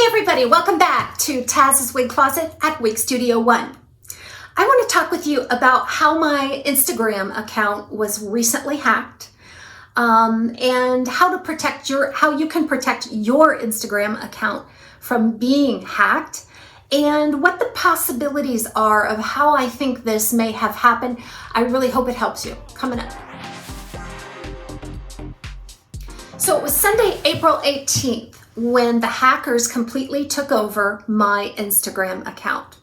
everybody, welcome back to Taz's Wig Closet at Wig Studio 1. I want to talk with you about how my Instagram account was recently hacked and how you can protect your Instagram account from being hacked and what the possibilities are of how I think this may have happened. I really hope it helps you. Coming up. So it was Sunday, April 18th, when the hackers completely took over my Instagram account.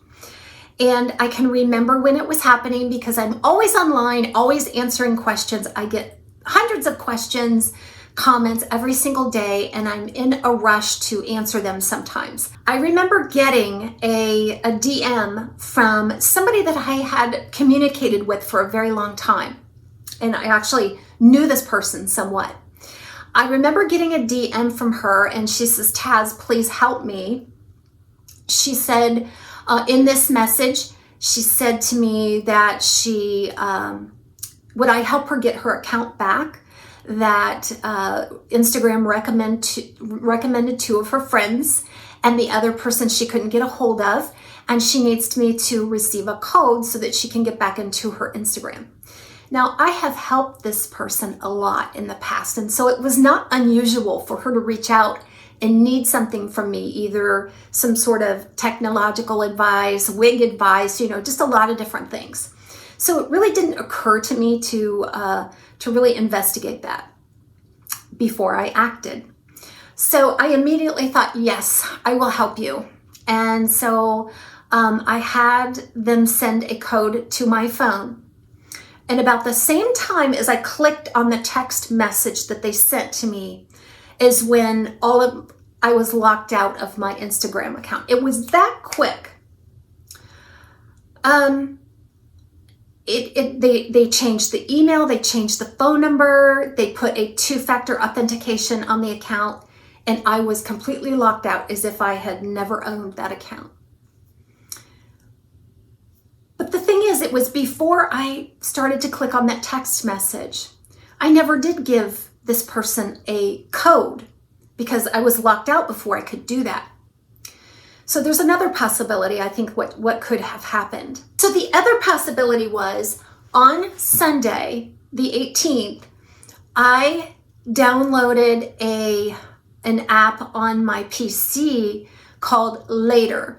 And I can remember when it was happening because I'm always online, always answering questions. I get hundreds of questions, comments every single day, and I'm in a rush to answer them sometimes. I remember getting a DM from somebody that I had communicated with for a very long time. And I actually knew this person somewhat. I remember getting a DM from her and she says, Taz, please help me. She said in this message, she said to me that she, would I help her get her account back, that Instagram recommended two of her friends and the other person she couldn't get a hold of, and she needs me to receive a code so that she can get back into her Instagram. Now, I have helped this person a lot in the past, and so it was not unusual for her to reach out and need something from me, either some sort of technological advice, wig advice, just a lot of different things. So it really didn't occur to me to really investigate that before I acted. So I immediately thought, yes, I will help you. And so I had them send a code to my phone. And about the same time as I clicked on the text message that they sent to me is when I was locked out of my Instagram account. It was that quick. They changed the email, they changed the phone number, they put a two-factor authentication on the account, and I was completely locked out as if I had never owned that account. But the thing is, it was before I started to click on that text message. I never did give this person a code because I was locked out before I could do that. So there's another possibility, I think, what could have happened. So the other possibility was on Sunday, the 18th, I downloaded an app on my PC called Later.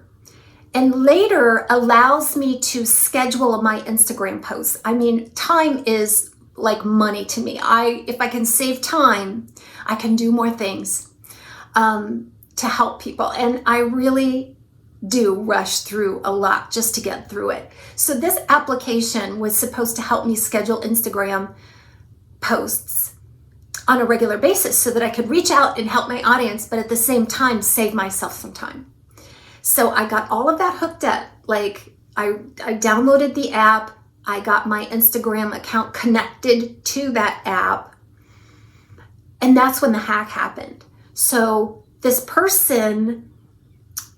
And Later allows me to schedule my Instagram posts. I mean, time is like money to me. If I can save time, I can do more things to help people. And I really do rush through a lot just to get through it. So this application was supposed to help me schedule Instagram posts on a regular basis so that I could reach out and help my audience, but at the same time, save myself some time. So I got all of that hooked up. Like I downloaded the app, I got my Instagram account connected to that app, and that's when the hack happened. So this person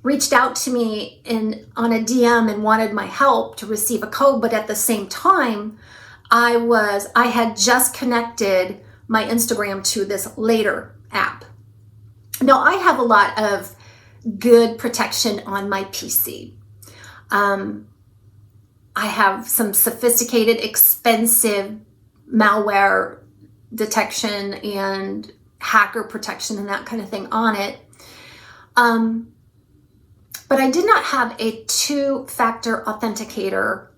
reached out to me on a DM and wanted my help to receive a code, but at the same time, I had just connected my Instagram to this Later app. Now I have a lot of good protection on my PC. I have some sophisticated, expensive malware detection and hacker protection and that kind of thing on it. But I did not have a two-factor authenticator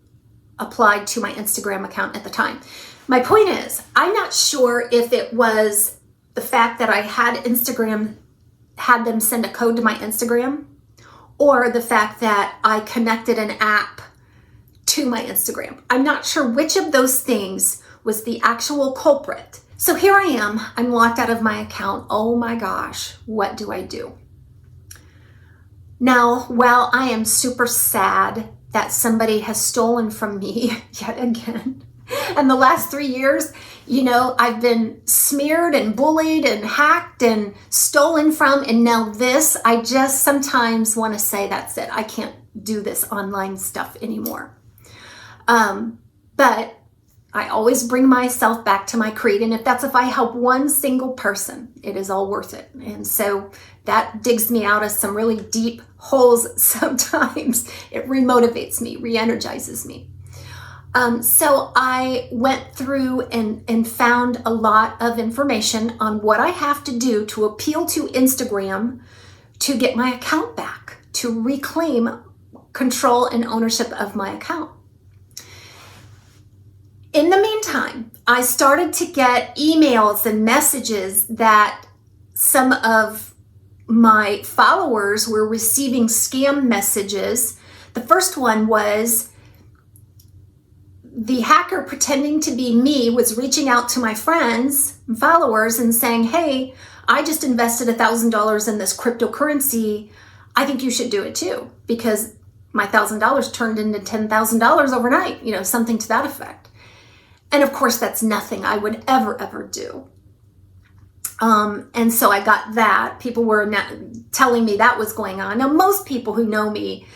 applied to my Instagram account at the time. My point is, I'm not sure if it was the fact that I had them send a code to my Instagram, or the fact that I connected an app to my Instagram. I'm not sure which of those things was the actual culprit. So here I am, I'm locked out of my account. Oh my gosh, what do I do? Now, while I am super sad that somebody has stolen from me yet again, and the last 3 years, I've been smeared and bullied and hacked and stolen from, and now this, I just sometimes want to say that's it. I can't do this online stuff anymore. But I always bring myself back to my creed. And if I help one single person, it is all worth it. And so that digs me out of some really deep holes sometimes. It remotivates me, re-energizes me. So I went through and found a lot of information on what I have to do to appeal to Instagram to get my account back, to reclaim control and ownership of my account. In the meantime, I started to get emails and messages that some of my followers were receiving scam messages. The first one was the hacker pretending to be me was reaching out to my friends and followers and saying, hey, I just invested $1,000 in this cryptocurrency. I think you should do it too, because my $1,000 turned into $10,000 overnight, something to that effect. And of course, that's nothing I would ever do. And so I got that. People were telling me that was going on. Now, most people who know me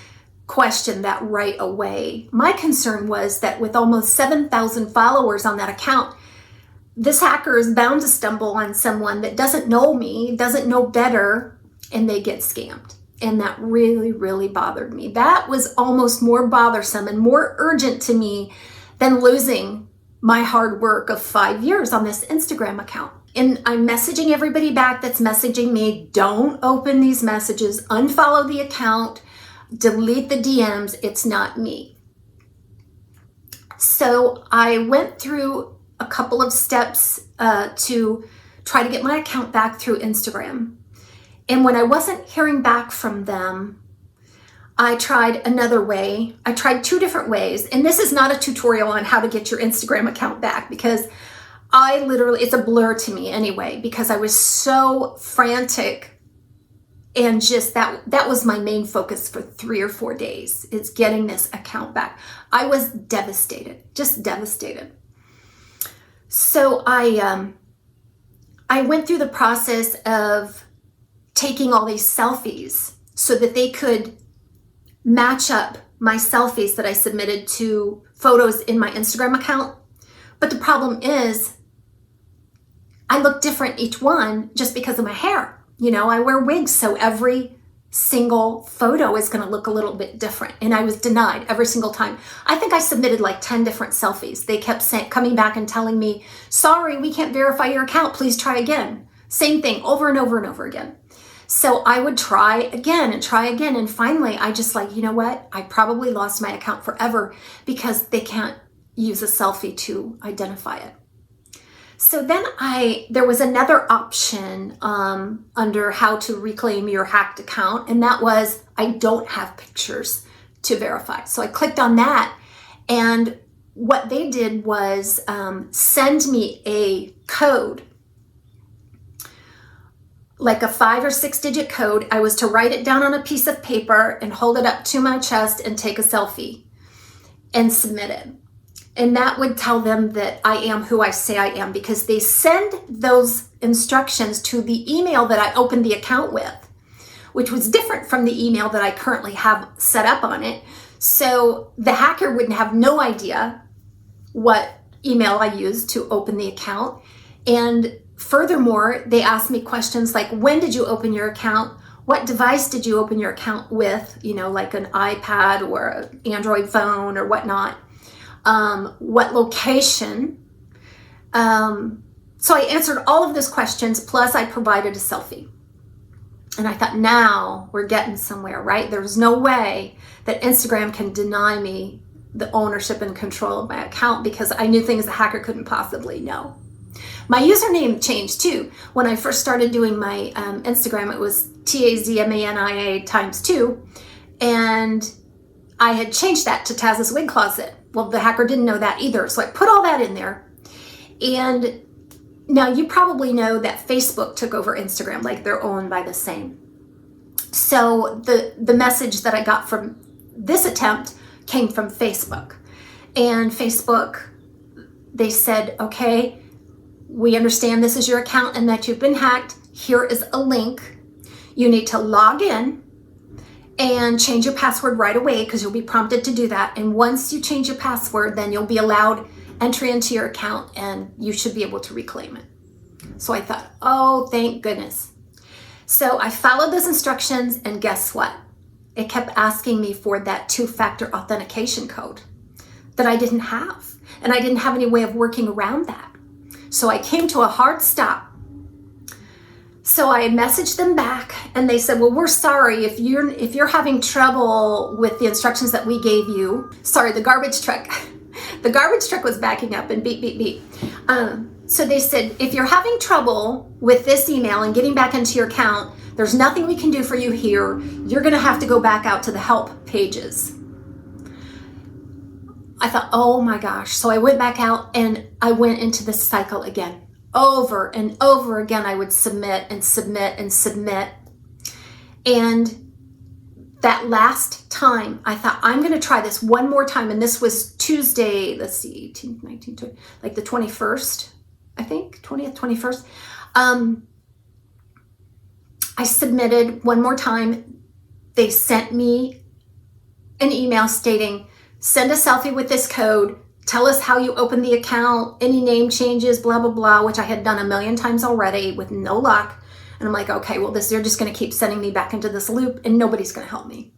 questioned that right away. My concern was that with almost 7,000 followers on that account, this hacker is bound to stumble on someone that doesn't know me, doesn't know better, and they get scammed. And that really, really bothered me. That was almost more bothersome and more urgent to me than losing my hard work of 5 years on this Instagram account. And I'm messaging everybody back that's messaging me, don't open these messages, unfollow the account, delete the DMs, it's not me. So I went through a couple of steps to try to get my account back through Instagram. And when I wasn't hearing back from them, I tried another way. I tried 2 different ways. And this is not a tutorial on how to get your Instagram account back, because it's a blur to me anyway, because I was so frantic. And just that was my main focus for 3 or 4 days, is getting this account back. I was devastated, just devastated. So I went through the process of taking all these selfies so that they could match up my selfies that I submitted to photos in my Instagram account. But the problem is I look different each one just because of my hair. I wear wigs, so every single photo is going to look a little bit different. And I was denied every single time. I think I submitted like 10 different selfies. They kept coming back and telling me, sorry, we can't verify your account. Please try again. Same thing over and over and over again. So I would try again and try again. And finally, I just you know what? I probably lost my account forever because they can't use a selfie to identify it. So then there was another option under how to reclaim your hacked account, and that was I don't have pictures to verify. So I clicked on that, and what they did was send me a code, like a 5 or 6 digit code. I was to write it down on a piece of paper and hold it up to my chest and take a selfie and submit it. And that would tell them that I am who I say I am, because they send those instructions to the email that I opened the account with, which was different from the email that I currently have set up on it. So the hacker wouldn't have no idea what email I used to open the account. And furthermore, they asked me questions like, when did you open your account? What device did you open your account with? Like an iPad or an Android phone or whatnot. What location? So I answered all of those questions, plus I provided a selfie. And I thought, now we're getting somewhere, right? There's no way that Instagram can deny me the ownership and control of my account, because I knew things the hacker couldn't possibly know. My username changed too. When I first started doing my Instagram, it was TAZSWIGCLOSET ×2. And I had changed that to TAZSWIGCLOSET. Well, the hacker didn't know that either. So I put all that in there. And now you probably know that Facebook took over Instagram, like they're owned by the same. So the message that I got from this attempt came from Facebook. And Facebook, they said, okay, we understand this is your account and that you've been hacked. Here is a link. You need to log in and change your password right away, because you'll be prompted to do that. And once you change your password, then you'll be allowed entry into your account and you should be able to reclaim it. So I thought, oh, thank goodness. So I followed those instructions, and guess what? It kept asking me for that 2-factor authentication code that I didn't have. And I didn't have any way of working around that. So I came to a hard stop. So I messaged them back, and they said, well, we're sorry if you're having trouble with the instructions that we gave you. Sorry, the garbage truck. The garbage truck was backing up and beep, beep, beep. So they said, if you're having trouble with this email and getting back into your account, there's nothing we can do for you here. You're going to have to go back out to the help pages. I thought, oh my gosh. So I went back out and I went into this cycle again. Over and over again, I would submit and submit and submit. And that last time, I thought, I'm going to try this one more time. And this was Tuesday, let's see, 18th, 19th, 20, like the 21st, I think, 20th, 21st. I submitted one more time. They sent me an email stating, send a selfie with this code. Tell us how you open the account, any name changes, blah, blah, blah, which I had done a million times already with no luck. And I'm like, okay, well, they're just going to keep sending me back into this loop and nobody's going to help me.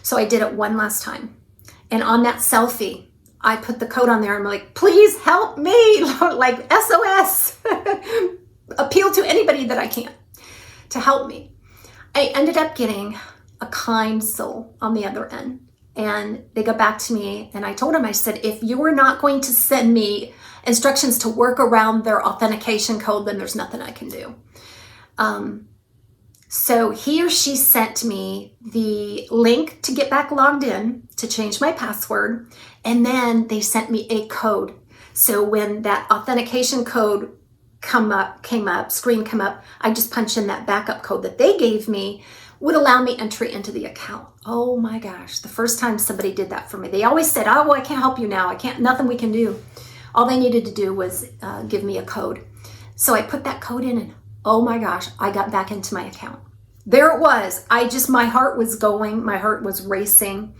So I did it one last time. And on that selfie, I put the code on there. I'm like, please help me, like SOS. Appeal to anybody that I can to help me. I ended up getting a kind soul on the other end. And they got back to me, and I told them, I said, if you are not going to send me instructions to work around their authentication code, then there's nothing I can do. So he or she sent me the link to get back logged in, to change my password, and then they sent me a code. So when that authentication code came up, screen come up, I just punch in that backup code that they gave me, would allow me entry into the account. Oh my gosh, the first time somebody did that for me. They always said, oh, well, I can't help you now. Nothing we can do. All they needed to do was give me a code. So I put that code in, and oh my gosh, I got back into my account. There it was. My heart was going, my heart was racing.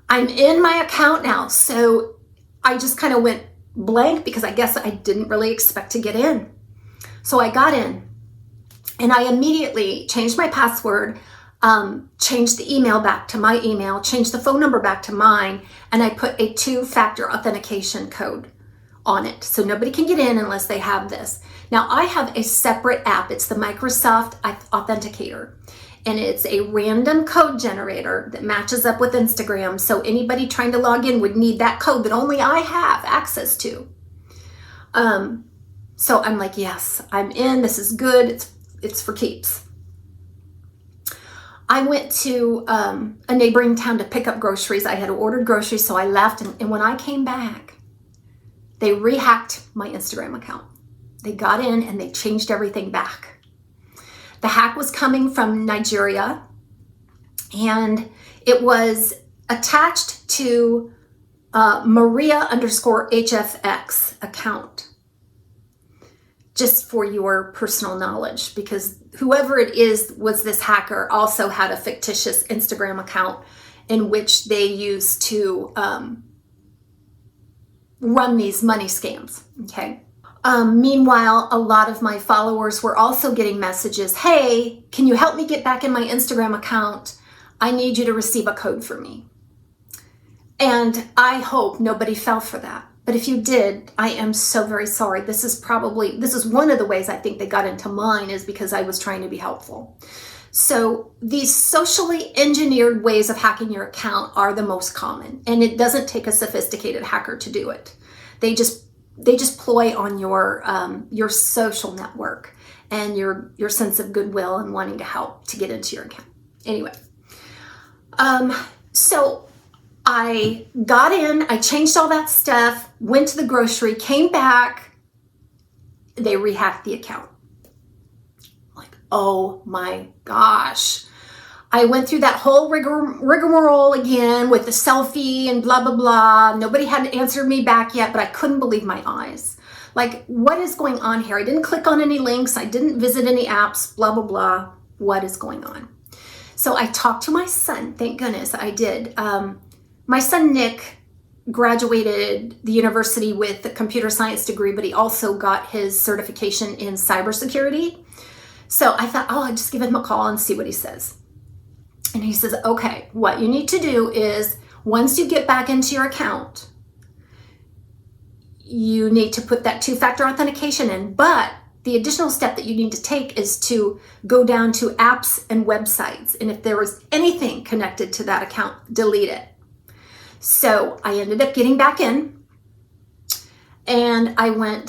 I'm in my account now. So I just kind of went blank because I guess I didn't really expect to get in. So I got in. And I immediately changed my password, changed the email back to my email, changed the phone number back to mine, and I put a 2-factor authentication code on it. So nobody can get in unless they have this. Now I have a separate app. It's the Microsoft Authenticator. And it's a random code generator that matches up with Instagram. So anybody trying to log in would need that code that only I have access to. So I'm like, yes, I'm in. This is good. It's for keeps. I went to a neighboring town to pick up groceries. I had ordered groceries, so I left. And when I came back, they rehacked my Instagram account. They got in and they changed everything back. The hack was coming from Nigeria, and it was attached to Maria_HFX account. Just for your personal knowledge, because whoever it is was this hacker also had a fictitious Instagram account in which they used to run these money scams, okay? Meanwhile, a lot of my followers were also getting messages, hey, can you help me get back in my Instagram account? I need you to receive a code for me. And I hope nobody fell for that. But if you did, I am so very sorry. This is one of the ways I think they got into mine, is because I was trying to be helpful. So these socially engineered ways of hacking your account are the most common, and it doesn't take a sophisticated hacker to do it. They just ploy on your social network and your sense of goodwill and wanting to help to get into your account. Anyway, so I got in, I changed all that stuff, went to the grocery, came back, they rehacked the account. Like, oh my gosh. I went through that whole rigmarole again with the selfie and blah, blah, blah. Nobody had answered me back yet, but I couldn't believe my eyes. Like, what is going on here? I didn't click on any links. I didn't visit any apps, blah, blah, blah. What is going on? So I talked to my son. Thank goodness I did. My son, Nick, graduated the university with a computer science degree, but he also got his certification in cybersecurity. So I thought, oh, I'll just give him a call and see what he says. And he says, okay, what you need to do is once you get back into your account, you need to put that two-factor authentication in, but the additional step that you need to take is to go down to apps and websites. And if there was anything connected to that account, delete it. So I ended up getting back in, and I went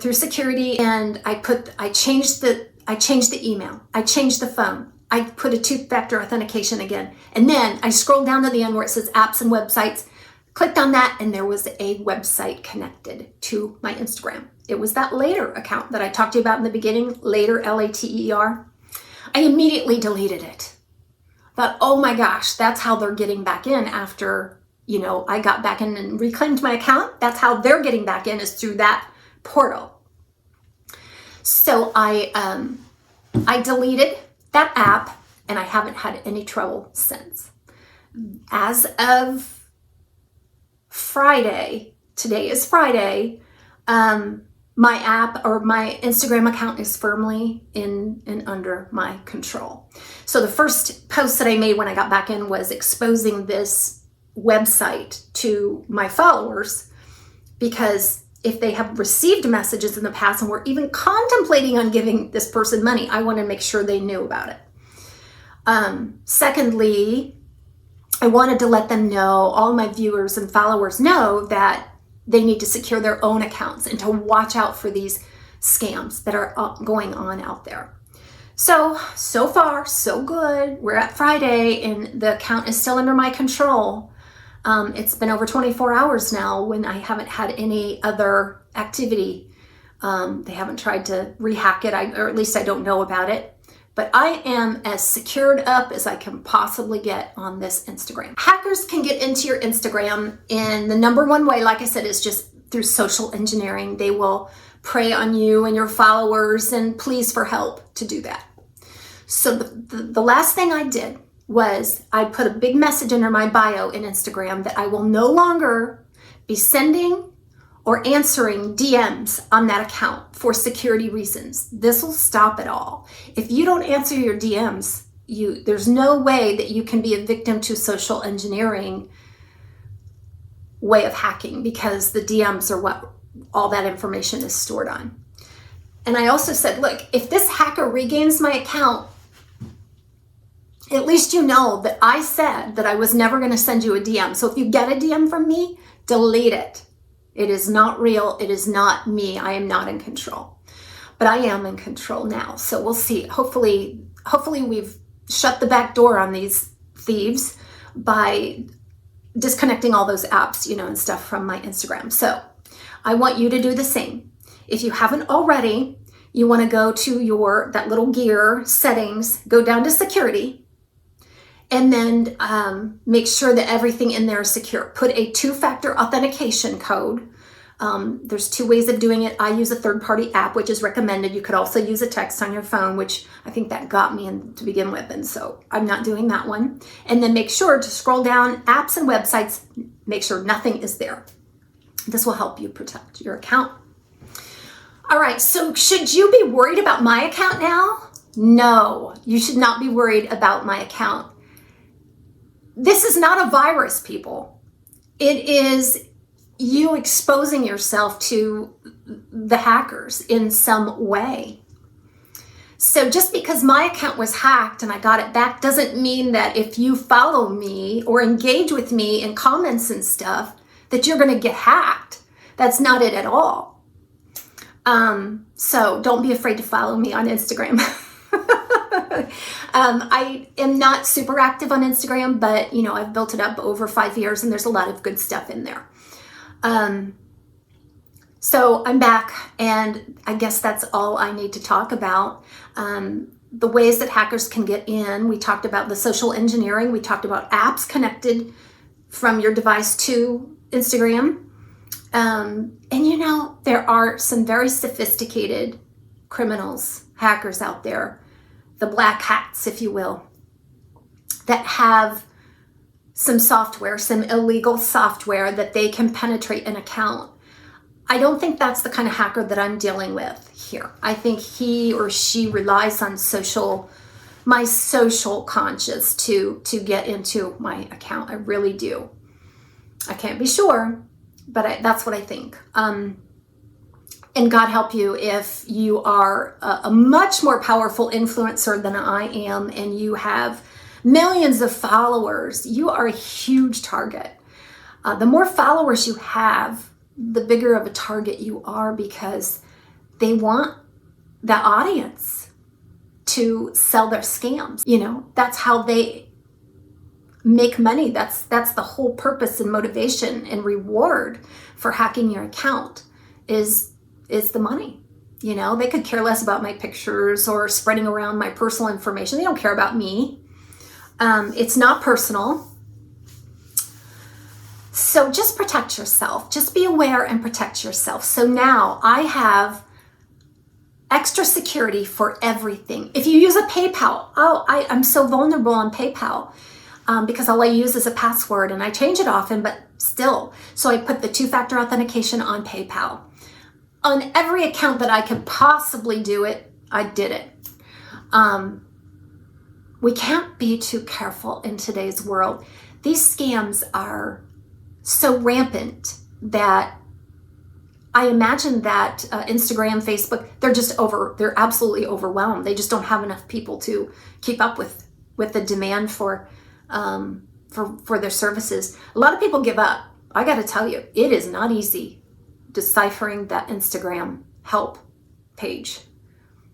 through security, and I changed the email. I changed the phone. I put a two-factor authentication again. And then I scrolled down to the end where it says apps and websites, clicked on that, and there was a website connected to my Instagram. It was that Later account that I talked to you about in the beginning, Later, Later. I immediately deleted it. Thought, oh my gosh, that's how they're getting back in after, I got back in and reclaimed my account. That's how they're getting back in, is through that portal. So I deleted that app, and I haven't had any trouble since. As of Friday, today is Friday, my app or my Instagram account is firmly in and under my control. So the first post that I made when I got back in was exposing this website to my followers, because if they have received messages in the past and were even contemplating on giving this person money, I want to make sure they knew about it. Secondly, I wanted to let them know, all my viewers and followers know, that they need to secure their own accounts and to watch out for these scams that are going on out there. So far, so good. We're at Friday, and the account is still under my control. It's been over 24 hours now when I haven't had any other activity. They haven't tried to rehack it, or at least I don't know about it. But I am as secured up as I can possibly get on this Instagram. Hackers can get into your Instagram in the number one way, like I said, is just through social engineering. They will prey on you and your followers and pleas for help to do that. So the last thing I did was I put a big message under my bio in Instagram that I will no longer be sending or answering DMs on that account for security reasons. This will stop it all. If you don't answer your DMs, there's no way that you can be a victim to social engineering way of hacking, because the DMs are what all that information is stored on. And I also said, look, if this hacker regains my account, at least you know that I said that I was never going to send you a DM. So if you get a DM from me, delete it. It is not real. It is not me. I am not in control. But I am in control now. So we'll see. Hopefully we've shut the back door on these thieves by disconnecting all those apps, and stuff from my Instagram. So I want you to do the same. If you haven't already, you want to go to that little gear settings, go down to security, and then make sure that everything in there is secure. Put a two-factor authentication code. There's two ways of doing it. I use a third-party app, which is recommended. You could also use a text on your phone, which I think that got me in to begin with, and so I'm not doing that one. And then make sure to scroll down apps and websites, make sure nothing is there. This will help you protect your account. All right, so should you be worried about my account now? No, you should not be worried about my account. This is not a virus, people. It is you exposing yourself to the hackers in some way. So just because my account was hacked and I got it back doesn't mean that if you follow me or engage with me in comments and stuff that you're going to get hacked. That's not it at all. So don't be afraid to follow me on Instagram. I am not super active on Instagram, but I've built it up over 5 years and there's a lot of good stuff in there. So I'm back, and I guess that's all I need to talk about. The ways that hackers can get in. We talked about the social engineering. We talked about apps connected from your device to Instagram. And there are some very sophisticated criminals, hackers out there, the black hats, if you will, that have some software, some illegal software that they can penetrate an account. I don't think that's the kind of hacker that I'm dealing with here. I think he or she relies on my social conscience to get into my account. I really do. I can't be sure, but that's what I think. And God help you if you are a much more powerful influencer than I am and you have millions of followers. You are a huge target. The more followers you have, the bigger of a target you are, because they want the audience to sell their scams. You know, that's how they make money. That's the whole purpose and motivation and reward for hacking your account is the money. You know, they could care less about my pictures or spreading around my personal information. They don't care about me. It's not personal. So just protect yourself. Just be aware and protect yourself. So now I have extra security for everything. If you use a PayPal, I'm so vulnerable on PayPal because all I use is a password and I change it often, but still. So I put the 2-factor authentication on PayPal. On every account that I could possibly do it, I did it. We can't be too careful in today's world. These scams are so rampant that I imagine that Instagram, Facebook, they're absolutely overwhelmed. They just don't have enough people to keep up with the demand for their services. A lot of people give up. I got to tell you, it is not easy deciphering that Instagram help page.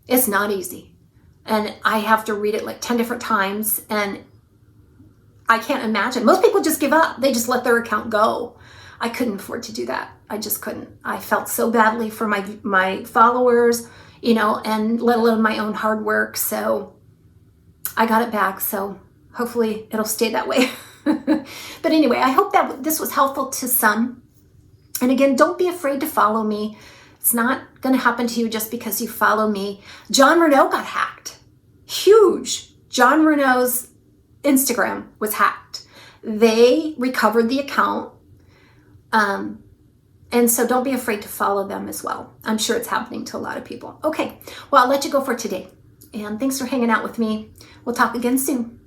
It's not easy. And I have to read it like 10 different times, and I can't imagine. Most people just give up. They just let their account go. I couldn't afford to do that. I just couldn't. I felt so badly for my followers, you know, and let alone my own hard work. So I got it back. So hopefully it'll stay that way. But anyway, I hope that this was helpful to some. And again, don't be afraid to follow me. It's not going to happen to you just because you follow me. John Renault got hacked. Huge. John Renault's Instagram was hacked. They recovered the account. And so don't be afraid to follow them as well. I'm sure it's happening to a lot of people. Okay, well, I'll let you go for today. And thanks for hanging out with me. We'll talk again soon.